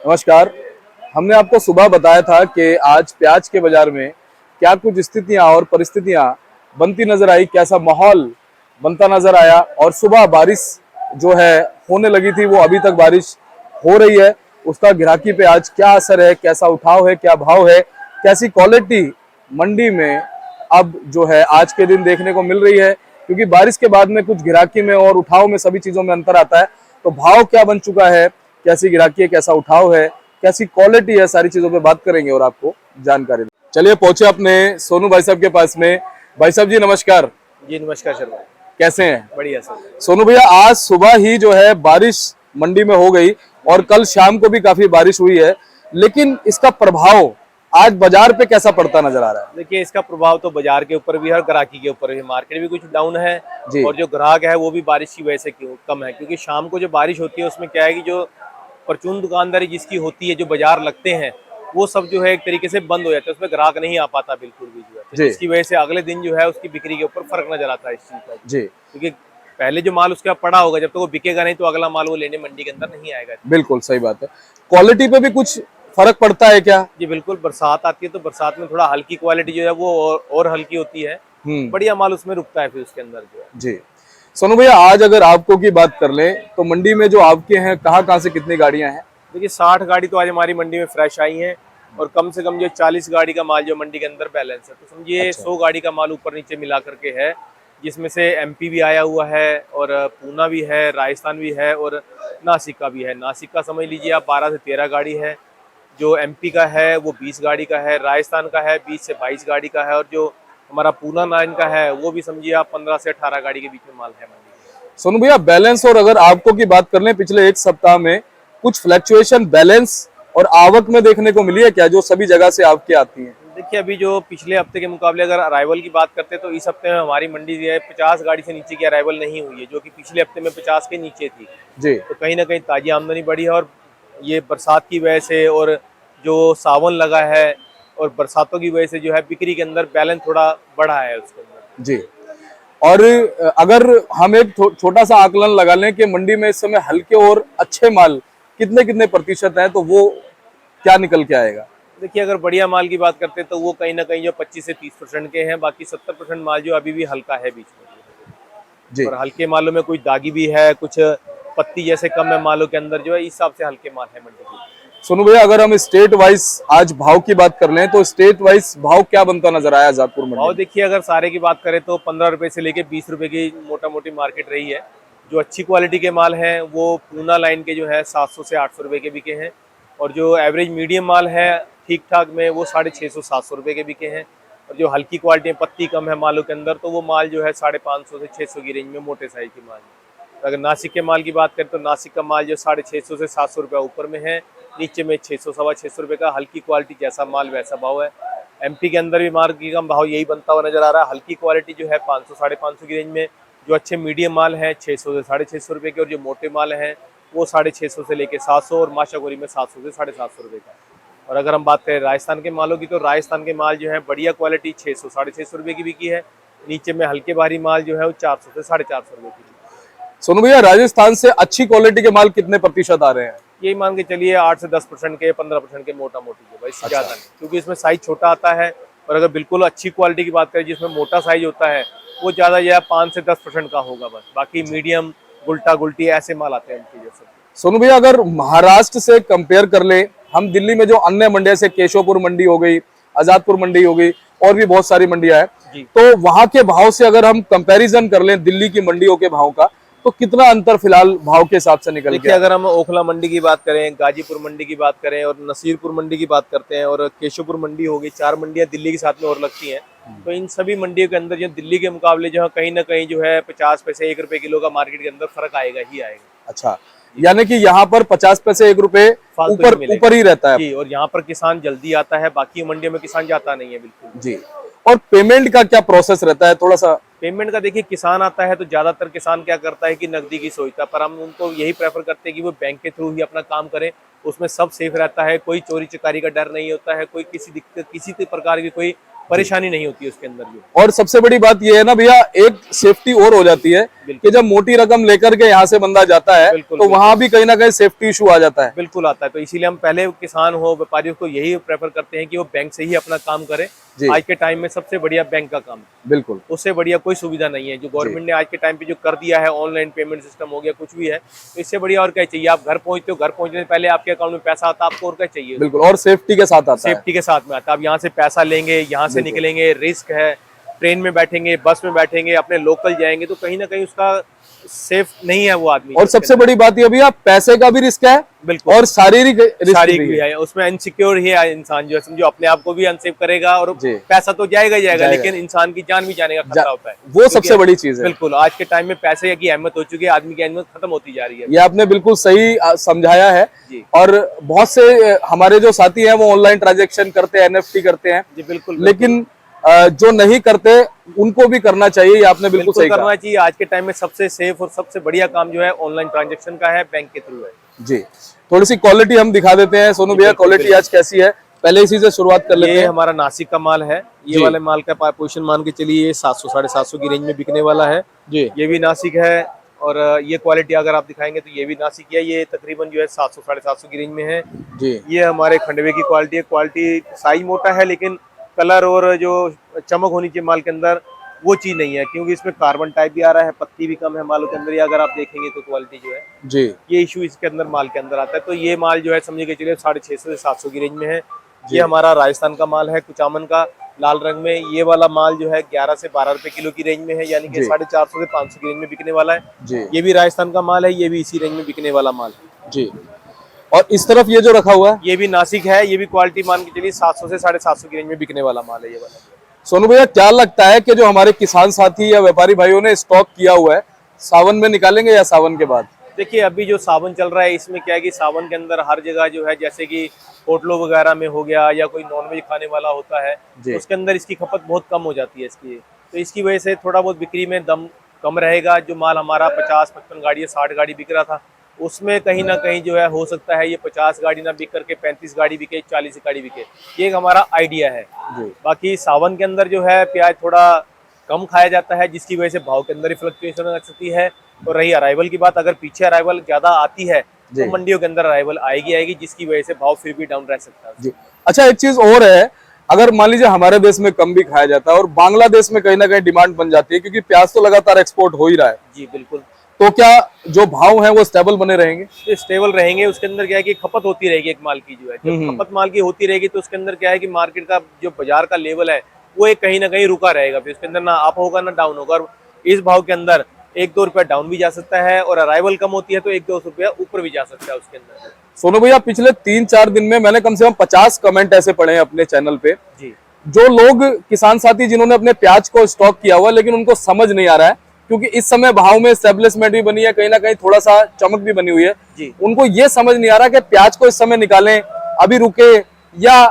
नमस्कार। हमने आपको सुबह बताया था कि आज प्याज के बाजार में क्या कुछ स्थितियां और परिस्थितियां बनती नजर आई, कैसा माहौल बनता नजर आया। और सुबह बारिश जो है होने लगी थी, वो अभी तक बारिश हो रही है। उसका ग्राहकी पे आज क्या असर है, कैसा उठाव है, क्या भाव है, कैसी क्वालिटी मंडी में अब जो है आज के दिन देखने को मिल रही है। क्योंकि बारिश के बाद में कुछ ग्राहकी में और उठाव में सभी चीजों में अंतर आता है। तो भाव क्या बन चुका है, कैसी ग्राहकी है, कैसा उठाव है, कैसी क्वालिटी है, सारी चीजों पे बात करेंगे और आपको जानकारी देंगे। चलिए पहुंचे अपने सोनू भाई साहब के पास में। भाई साहब जी नमस्कार। जी नमस्कार शर्मा। कैसे हैं? बढ़िया सर। सोनू भैया, आज सुबह ही जो है बारिश मंडी में हो गई और कल शाम को भी काफी बारिश हुई है, लेकिन इसका प्रभाव आज बाजार पे कैसा पड़ता नजर आ रहा है? देखिए, इसका प्रभाव तो बाजार के ऊपर भी है और ग्राहकी के ऊपर भी। मार्केट भी कुछ डाउन है जी और जो ग्राहक है वो भी बारिश की वजह से कम है, क्योंकि शाम को जो बारिश होती है उसमें क्या है कि जो परचून दुकानदारी जिसकी होती है, जो बाजार लगते हैं, वो सब जो है एक तरीके से बंद हो जाते हैं, उसमें ग्राहक नहीं आ पाता बिल्कुल भी जो है, तो जी जिसकी वजह से अगले दिन जो है उसकी बिक्री के ऊपर फर्क नजर आता है इस चीज का। जी, क्योंकि पहले जो माल उसके पास पड़ा होगा, जब तक वो बिकेगा नहीं तो अगला माल वो लेने मंडी के अंदर नहीं आएगा। बिल्कुल सही बात है। क्वालिटी पे भी कुछ फर्क पड़ता है क्या? जी बिल्कुल, बरसात आती है तो बरसात में थोड़ा हल्की क्वालिटी जो है वो और हल्की होती है। बढ़िया माल उसमें रुकता है फिर उसके अंदर जो है। जी। सोनू भैया, आज अगर आपको की बात कर लें तो मंडी में जो आपके हैं, कहाँ कहाँ से कितनी गाड़ियां हैं? देखिए, 60 गाड़ी तो आज हमारी मंडी में फ्रेश आई हैं और कम से कम जो 40 गाड़ी का माल जो मंडी के अंदर बैलेंस है, तो समझिए अच्छा। 100 गाड़ी का माल ऊपर नीचे मिला करके है, जिसमें से एमपी भी आया हुआ है और पूना भी है, राजस्थान भी है और नासिक का भी है। नासिक का समझ लीजिए आप 12 से 13 गाड़ी है, जो एमपी का है वो 20 गाड़ी का है, राजस्थान का है 20 से 22 गाड़ी का है, और जो हमारा पूना लाइन का है वो भी समझिए आप 15 से 18 गाड़ी के बीच में माल है मंडी में। सोनू भैया, बैलेंस और अगर आपको की बात कर लें, पिछले एक सप्ताह में कुछ फ्लक्चुएशन बैलेंस और आवक में देखने को मिली है क्या, जो सभी जगह से आपकी आती है? देखिए, अभी जो पिछले हफ्ते के मुकाबले अगर अराइवल की बात करते हैं तो इस हफ्ते में हमारी मंडी जो है 50 गाड़ी से नीचे की अराइवल नहीं हुई है, जो कि पिछले हफ्ते में 50 के नीचे थी। जी तो कहीं ना कहीं ताजी आमदनी बढ़ी है, और ये बरसात की वजह से और जो सावन लगा है और बरसातों की वजह से जो है बिक्री के अंदर बैलेंस थोड़ा बढ़ा है उसके अंदर। जी। और अगर हम एक छोटा सा आकलन लगा लें कि मंडी में इस समय हल्के और अच्छे माल कितने कितने प्रतिशत हैं, तो वो क्या निकल के आएगा? देखिए, अगर बढ़िया माल की बात करते हैं तो वो कहीं ना कहीं जो 25 से 30% के हैं, बाकी 70% माल जो अभी भी हल्का है बीच में। जी। और हल्के मालों में कुछ दागी भी है, कुछ पत्ती जैसे कम है मालों के अंदर जो है, इस हिसाब से हल्के माल है मंडी की। सोनू भैया, अगर हम स्टेट वाइज आज भाव की बात कर लें तो स्टेट वाइज भाव क्या बनता नजर आया आजादपुर मंडी भाव में? देखिए, अगर सारे की बात करें तो 15 रुपए से लेके 20 रुपए की मोटा मोटी मार्केट रही है। जो अच्छी क्वालिटी के माल हैं वो पूना लाइन के जो है 700 से 800 रुपए के बिके हैं, और जो एवरेज मीडियम माल है ठीक ठाक में वो 650 700 रुपए के बिके हैं, और जो हल्की क्वालिटी पत्ती कम है मालों के अंदर तो वो माल जो है 550 से 600 की रेंज में मोटे साइज की माल है। अगर नासिक के माल की बात करें तो नासिक का माल जो 650 से 700 रुपये ऊपर में है, नीचे में 600 सवा 600 रुपये का। हल्की क्वालिटी जैसा माल वैसा भाव है। एमपी के अंदर भी मार्केट का भाव यही बनता हुआ नजर आ रहा है। हल्की क्वालिटी जो है 500 550 की रेंज में, जो अच्छे मीडियम माल हैं 600 से 650 रुपये के, और जो मोटे माल हैं वो 650 से लेके 700, और माशागोरी में 700 से 750 रुपये का। और अगर हम बात करें राजस्थान के मालों की तो राजस्थान के माल जो है बढ़िया क्वालिटी 600 650 रुपये की बिकी है, नीचे में हल्के भारी माल जो है वो 400 से 450 रुपये की। सोनू भैया, राजस्थान से अच्छी क्वालिटी के माल कितने प्रतिशत आ रहे हैं? यही मान के चलिए 8 से 10% के, 15% के मोटा मोटी जो भाई, अच्छा। ज्यादा नहीं, क्योंकि इसमें साइज छोटा आता है। और अगर बिल्कुल अच्छी क्वालिटी की बात करें जिसमें मोटा साइज होता है, वो ज्यादा या 5 से 10% का होगा बस। बाकी मीडियम गुल्टा गुल्टी ऐसे माल आते हैं उनकी जैसे। सोनू भैया, अगर महाराष्ट्र से कंपेयर कर ले, हम दिल्ली में जो अन्य मंडियां से केशवपुर मंडी हो गई, आजादपुर मंडी हो गई, और भी बहुत सारी मंडियां हैं, तो वहां के भाव से अगर हम कंपैरिजन कर लें दिल्ली की मंडियों के भाव का, तो कितना अंतर फिलहाल भाव के हिसाब से निकल देखिए, गया? अगर हम ओखला मंडी की बात करें, गाजीपुर मंडी की बात करें और नसीरपुर मंडी की बात करते हैं और केशवपुर मंडी हो गई, 4 मंडियां दिल्ली के साथ में और लगती हैं। तो इन सभी मंडियों के अंदर जो दिल्ली के मुकाबले जो है कहीं ना कहीं जो है 50 पैसे 1 रुपए किलो का मार्केट के अंदर फर्क आएगा ही आएगा। अच्छा, यानी कि यहाँ पर 50 पैसे 1 रुपए ऊपर ही रहता है जी, और यहाँ पर किसान जल्दी आता है, बाकी मंडियों में किसान जाता नहीं है बिल्कुल जी। और पेमेंट का क्या प्रोसेस रहता है थोड़ा सा? पेमेंट का देखिए, किसान आता है तो ज्यादातर किसान क्या करता है कि नकदी की सोचता है, पर हम उनको यही प्रेफर करते हैं कि वो बैंक के थ्रू ही अपना काम करें। उसमें सब सेफ रहता है, कोई चोरी चकारी का डर नहीं होता है, कोई किसी दिक्कत किसी प्रकार की कोई परेशानी नहीं होती है उसके अंदर जो। और सबसे बड़ी बात यह है ना भैया, एक सेफ्टी और हो जाती है कि जब मोटी रकम लेकर के यहाँ से बंदा जाता है तो वहां भी कहीं ना कहीं सेफ्टी इशू आ जाता है। बिल्कुल आता है, तो इसीलिए हम पहले किसान हो व्यापारियों को यही प्रेफर करते हैं कि वो बैंक से ही अपना काम करें। आज के टाइम में सबसे बढ़िया बैंक का काम है, बिल्कुल, उससे बढ़िया कोई सुविधा नहीं है। जो गवर्नमेंट ने आज के टाइम पे जो कर दिया है, ऑनलाइन पेमेंट सिस्टम हो गया, कुछ भी है, तो इससे बढ़िया और क्या चाहिए। आप घर पहुंचते हो, घर पहुंचने से पहले आपके अकाउंट में पैसा आता है, आपको और क्या चाहिए। बिल्कुल, और सेफ्टी के साथ आता है। सेफ्टी के साथ में आता है। आप यहाँ से पैसा लेंगे, यहाँ से निकलेंगे, रिस्क है, ट्रेन में बैठेंगे, बस में बैठेंगे, अपने लोकल जाएंगे, तो कहीं ना कहीं उसका सेफ नहीं है वो आदमी। और सबसे बड़ी बात ये भैया, पैसे का भी रिस्क है, बिल्कुल, और शारीरिक रिस्क भी है। उसमें अनसिक्योर ही है इंसान, जो समझो अपने आप को भी अनसेफ करेगा, और जी, पैसा तो जाएगा ही जाएगा, लेकिन इंसान की जान भी जाने का खतरा होता है। वो सबसे बड़ी चीज है। बिल्कुल, आज के टाइम में पैसे की अहमियत हो चुकी है, आदमी की अहमियत खत्म होती जा रही है। ये आपने बिल्कुल सही समझाया है। और बहुत से हमारे जो साथी हैं वो ऑनलाइन ट्रांजैक्शन करते हैं, एनएफटी करते हैं जी, बिल्कुल, लेकिन जो नहीं करते उनको भी करना चाहिए। ये आपने बिल्कुल सही करना चाहिए। आज के टाइम में सबसे सेफ और सबसे बढ़िया काम जो है ऑनलाइन ट्रांजैक्शन का है, बैंक के थ्रू है। जी, थोड़ी सी क्वालिटी हम दिखा देते हैं सोनू भैया, क्वालिटी आज कैसी है, पहले इसी से शुरुआत कर लेते हैं। ये हमारा नासिक का माल है। ये वाले माल का पोजीशन मान के चलिए, ये 700 750 की रेंज में बिकने वाला है जी। ये भी नासिक है, और ये क्वालिटी अगर आप दिखाएंगे तो ये भी नासिक है। ये तकरीबन जो है 700 750 की रेंज में है जी। ये हमारे खंडवे की क्वालिटी है। क्वालिटी साइज मोटा है, लेकिन कलर और जो चमक होनी चाहिए माल के अंदर वो चीज नहीं है, क्योंकि इसमें कार्बन टाइप भी आ रहा है, पत्ती भी कम है मालों के अंदर। ये अगर आप देखेंगे तो क्वालिटी जो है जी, ये इशू इसके अंदर माल के अंदर आता है। तो ये माल जो है समझे के चलिए 650 से 700 की रेंज में है। ये हमारा राजस्थान का माल है, कुचामन का, लाल रंग में। ये वाला माल जो है 11 से 12 रुपए किलो की रेंज में है, यानी कि 450 से 500 की रेंज में बिकने वाला है जी। ये भी राजस्थान का माल है, ये भी इसी रेंज में बिकने वाला माल है जी। और इस तरफ ये जो रखा हुआ है ये भी नासिक है। ये भी क्वालिटी मान के चलिए 700 से 750 की रेंज में बिकने वाला माल है ये वाला। सोनू भैया, क्या लगता है कि जो हमारे किसान साथी या व्यापारी भाइयों ने स्टॉक किया हुआ है, सावन में निकालेंगे या सावन के बाद? देखिए, अभी जो सावन चल रहा है इसमें क्या है कि सावन के अंदर हर जगह जो है, जैसे कि होटलों वगैरह में हो गया, या कोई नॉनवेज खाने वाला होता है, उसके अंदर इसकी खपत बहुत कम हो जाती है इसकी। तो इसकी वजह से थोड़ा बहुत बिक्री में दम कम रहेगा। जो माल हमारा 50-55 गाड़ी 60 गाड़ी बिक रहा था, उसमें कहीं ना कहीं जो है हो सकता है ये 50 गाड़ी ना बिक करके 35 गाड़ी बिके, 40 गाड़ी बिके। ये एक हमारा आइडिया है। बाकी सावन के अंदर जो है प्याज थोड़ा कम खाया जाता है, जिसकी वजह से भाव के अंदर फ्लक्चुएशन आ सकती है। और रही अराइवल की बात, अगर पीछे अराइवल ज्यादा आती है तो मंडियों के अंदर अराइवल आएगी, जिसकी वजह से भाव फिर भी डाउन रह सकता है जी। अच्छा, एक चीज और है, अगर मान लीजिए हमारे देश में कम भी खाया जाता है और बांग्लादेश में कहीं ना कहीं डिमांड बन जाती है, क्योंकि प्याज तो लगातार एक्सपोर्ट हो ही रहा है जी, बिल्कुल, तो क्या जो भाव है वो स्टेबल बने रहेंगे? तो स्टेबल रहेंगे। उसके अंदर क्या है कि खपत होती रहेगी एक माल की, जो है जब खपत माल की होती रहेगी तो उसके अंदर क्या है कि मार्केट का जो बाजार का लेवल है वो एक कहीं ना कहीं रुका रहेगा। फिर उसके अंदर ना अप होगा ना डाउन होगा, और इस भाव के अंदर 1-2 रुपया डाउन भी जा सकता है, और अराइवल कम होती है तो 1-2 रुपया ऊपर भी जा सकता है उसके अंदर। सोनू भैया, पिछले 3-4 दिन में मैंने कम से कम 50 कमेंट ऐसे पढ़े हैं अपने चैनल पे जी, जो लोग किसान साथी जिन्होंने अपने प्याज को स्टॉक किया हुआ, लेकिन उनको समझ नहीं आ रहा है, क्योंकि इस समय भाव में स्टेब्लिशमेंट भी बनी है, कहीं ना कहीं थोड़ा सा चमक भी बनी हुई है जी। उनको ये समझ नहीं आ रहा कि प्याज को इस समय निकालें, अभी रुके, या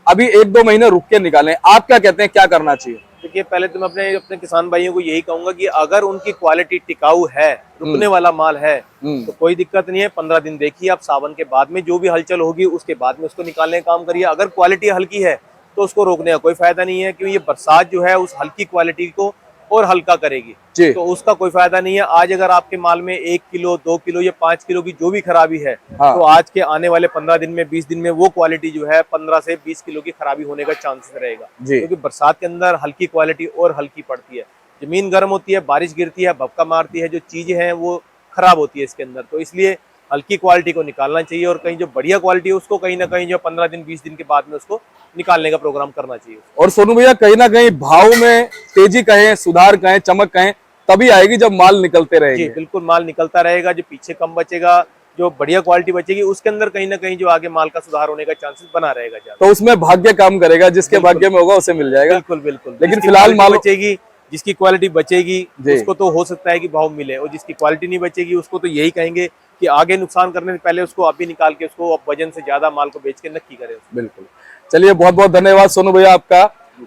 अभी 1-2 महीने रुक के निकालें। आप क्या कहते हैं, क्या करना चाहिए? देखिए, पहले तो मैं अपने किसान भाइयों को यही कहूंगा कि अगर उनकी क्वालिटी टिकाऊ है, रुकने वाला माल है, तो कोई दिक्कत नहीं है। 15 दिन देखिए आप, सावन के बाद में जो भी हलचल होगी उसके बाद में उसको निकालने का काम करिए। अगर क्वालिटी हल्की है तो उसको रोकने का कोई फायदा नहीं है, क्योंकि ये बरसात जो है उस हल्की क्वालिटी को और हल्का करेगी, तो उसका कोई फायदा नहीं है। आज अगर आपके माल में 1 किलो 2 किलो या 5 किलो की जो भी खराबी है, तो आज के आने वाले 15 दिन में 20 दिन में वो क्वालिटी जो है 15 से 20 किलो की खराबी होने का चांसेस रहेगा, क्योंकि बरसात के अंदर हल्की क्वालिटी और हल्की पड़ती है। जमीन गर्म होती है, बारिश गिरती है, भपका मारती है, जो चीजें हैं वो खराब होती है इसके अंदर। तो इसलिए हल्की क्वालिटी को निकालना चाहिए, और कहीं जो बढ़िया क्वालिटी है उसको कहीं ना कहीं जो 15 दिन 20 दिन के बाद में उसको निकालने का प्रोग्राम करना चाहिए। और सोनू भैया, कहीं ना कहीं भाव में तेजी कहें, सुधार कहें, चमक कहें, तभी आएगी जब माल निकलते रहेंगे। जी, बिल्कुल, माल निकलता रहेगा, जो पीछे कम बचेगा, जो बढ़िया क्वालिटी बचेगी, उसके अंदर कहीं ना कहीं जो आगे माल का सुधार होने का चांसेस बना रहेगा। तो उसमें भाग्य काम करेगा, जिसके भाग्य में होगा उसे मिल जाएगा। बिल्कुल बिल्कुल, लेकिन फिलहाल माल बचेगी, जिसकी क्वालिटी बचेगी उसको तो हो सकता है कि भाव मिले, और जिसकी क्वालिटी नहीं बचेगी उसको तो यही कहेंगे कि आगे नुकसान करने से पहले उसको अभी निकाल के उसको वजन से ज्यादा माल को बेच के नक्की करें। बिल्कुल, चलिए, बहुत बहुत धन्यवाद सोनू भैया आपका,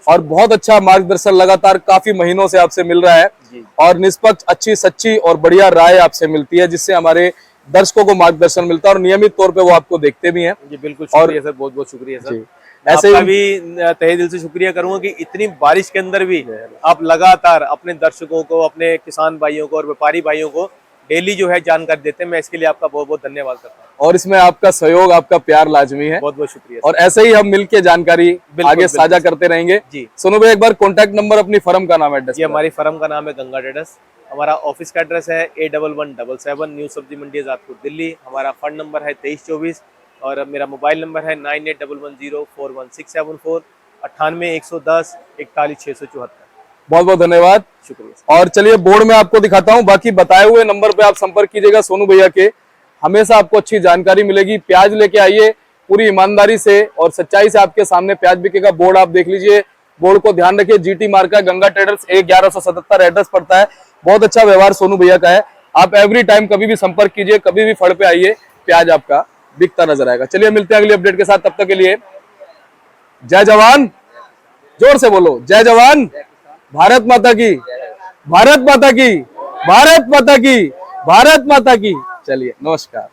और बहुत अच्छा मार्गदर्शन लगातार काफी महीनों से आपसे मिल रहा है, और निष्पक्ष, अच्छी, सच्ची और बढ़िया राय आपसे मिलती है, जिससे हमारे दर्शकों को मार्गदर्शन मिलता है, और नियमित तौर पे वो आपको देखते भी हैं। जी बिल्कुल, शुक्रिया सर, बहुत बहुत शुक्रिया सर। ऐसे आपका ही भी तहे दिल से शुक्रिया करूंगा कि इतनी बारिश के अंदर भी आप लगातार अपने दर्शकों को, अपने किसान भाइयों को और व्यापारी भाइयों को डेली जो है जानकारी देते हैं। मैं इसके लिए आपका बहुत बहुत धन्यवाद करता हूँ। और इसमें आपका सहयोग, आपका प्यार लाजमी है। बहुत बहुत शुक्रिया और ऐसे ही हम मिलके जानकारी आगे साझा करते रहेंगे। जी। सोनू भाई, एक बार कॉन्टैक्ट नंबर, अपनी फर्म का नाम, एड्रेस। ये हमारी फर्म का नाम है गंगा ट्रेडर्स। हमारा ऑफिस का एड्रेस है A1177 न्यू सब्जी मंडी आजादपुर दिल्ली। हमारा फंड नंबर है 2324 और मेरा मोबाइल नंबर है 9811041674 98 110 41 674। बहुत बहुत धन्यवाद, शुक्रिया। और चलिए बोर्ड में आपको दिखाता हूं, बाकी बताए हुए नंबर पे आप संपर्क कीजिएगा सोनू भैया के। हमेशा आपको अच्छी जानकारी मिलेगी। प्याज लेके आइए पूरी ईमानदारी से और सच्चाई से, आपके सामने प्याज बिकेगा। बोर्ड आप देख लीजिए, बोर्ड को ध्यान रखिए। GT मार्का, गंगा ट्रेडर्स, 1177 एड्रेस पड़ता है। बहुत अच्छा व्यवहार सोनू भैया का है। आप एवरी टाइम कभी भी संपर्क कीजिए, कभी भी फड़ पे आइए, प्याज आपका बिकता नजर आएगा। चलिए मिलते हैं अगली अपडेट के साथ, तब तक के लिए जय जवान, जोर से बोलो जय जवान, भारत माता की, भारत माता की, भारत माता की, भारत माता की। चलिए नमस्कार।